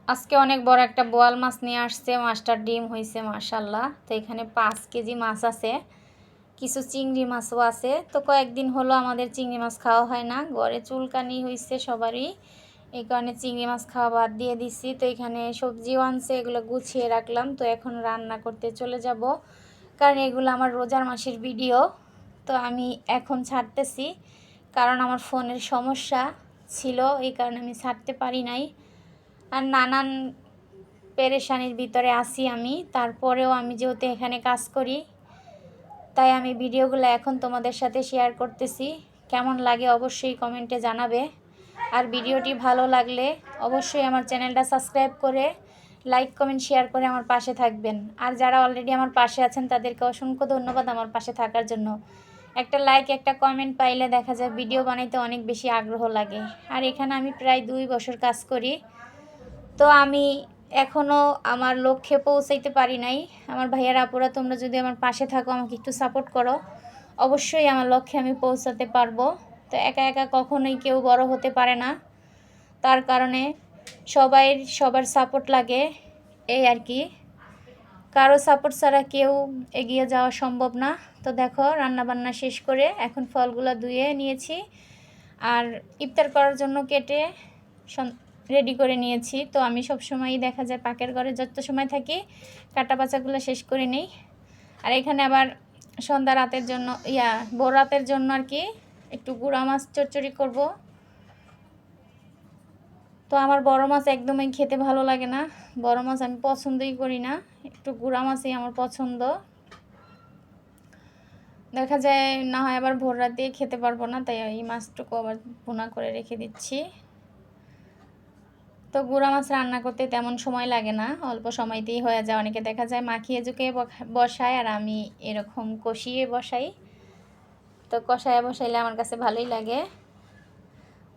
আজকে অনেক বড় একটা বোয়াল মাছ নিয়ে আসছে। মাছটার ডিম হয়েছে মাশাল্লাহ। তো এখানে 5 কেজি মাছ আছে, কিছু চিংড়ি মাছও আছে। তো কয়েকদিন হলো আমাদের চিংড়ি মাছ খাওয়া হয় না, ঘরে চুলকানি হয়েছে সবারই, এই কারণে চিংড়ি মাছ খাওয়া বাদ দিয়ে দিছি। তো এখানে সবজিও আনছে, এগুলো গুছিয়ে রাখলাম। তো এখন রান্না করতে চলে যাব, কারণ এগুলো আমার রোজার মাসের ভিডিও। তো আমি এখন ছাড়তেছি, কারণ আমার ফোনের সমস্যা ছিল, এই কারণে আমি ছাড়তে পারি নাই। আর নানান পেরেশানির ভিতরে আছি আমি, তারপরেও আমি যেহেতু এখানে কাজ করি, তাই আমি ভিডিওগুলো এখন তোমাদের সাথে শেয়ার করতেছি। কেমন লাগে অবশ্যই কমেন্টে জানাবে। আর ভিডিওটি ভালো লাগলে অবশ্যই আমার চ্যানেলটা সাবস্ক্রাইব করে লাইক কমেন্ট শেয়ার করে আমার পাশে থাকবেন। আর যারা অলরেডি আমার পাশে আছেন তাদেরকে অসংখ্য ধন্যবাদ আমার পাশে থাকার জন্য। একটা লাইক একটা কমেন্ট পাইলে দেখা যায় ভিডিও বানাইতে অনেক বেশি আগ্রহ লাগে। আর এখানে আমি প্রায় 2 বছর কাজ করি। তো আমি এখনও আমার লক্ষ্যে পৌঁছাইতে পারি নাই। আমার ভাইয়ারা আপুরা, তোমরা যদি আমার পাশে থাকো, আমাকে একটু সাপোর্ট করো, অবশ্যই আমার লক্ষ্যে আমি পৌঁছাতে পারবো। তো একা একা কখনোই কেউ বড় হতে পারে না, তার কারণে সবার সাপোর্ট লাগে, এই আর কি। কারো সাপোর্ট ছাড়া কেউ এগিয়ে যাওয়া সম্ভব না। তো দেখো রান্নাবান্না শেষ করে এখন ফলগুলো ধুয়ে নিয়েছি, আর ইফতার করার জন্য কেটে রেডি করে নিয়েছি। তো আমি সবসময়ই দেখা যায় পাকের ঘরে যত সময় থাকি কাটা বাচাগুলো শেষ করে নিই। আর এখানে আবার সন্ধ্যা রাতের জন্য ভোর রাতের জন্য আর কি একটু গুঁড়া মাছ চচ্চড়ি করব। তো আমার বড় মাছ একদমই খেতে ভালো লাগে না, বড় মাছ আমি পছন্দই করি না, একটু গুঁড়া মাছই আমার পছন্দ। দেখা যায় না হয় আবার ভোর রাতে খেতে পারবো না, তাই এই মাছটুকু আবার ভুনা করে রেখে দিচ্ছি। তো গুঁড়া মাছ রান্না করতে তেমন সময় লাগে না, অল্প সময়তেই হয়ে যায়। অনেকে দেখা যায় মাখিয়ে ঝুঁকিয়ে বসায়, আর আমি এরকম কষিয়ে বসাই। তো কষায় বসাইলে আমার কাছে ভালোই লাগে,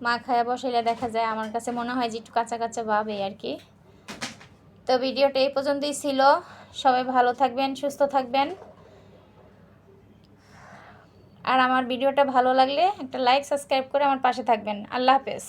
মাখায় বসাইলে দেখা যায় আমার কাছে মনে হয় যে একটু কাঁচা কাঁচা ভাব, এই আর কি। তো ভিডিওটা এই পর্যন্তই ছিল। সবাই ভালো থাকবেন, সুস্থ থাকবেন। আর আমার ভিডিওটা ভালো লাগলে একটা লাইক সাবস্ক্রাইব করে আমার পাশে থাকবেন। আল্লাহ হাফেজ।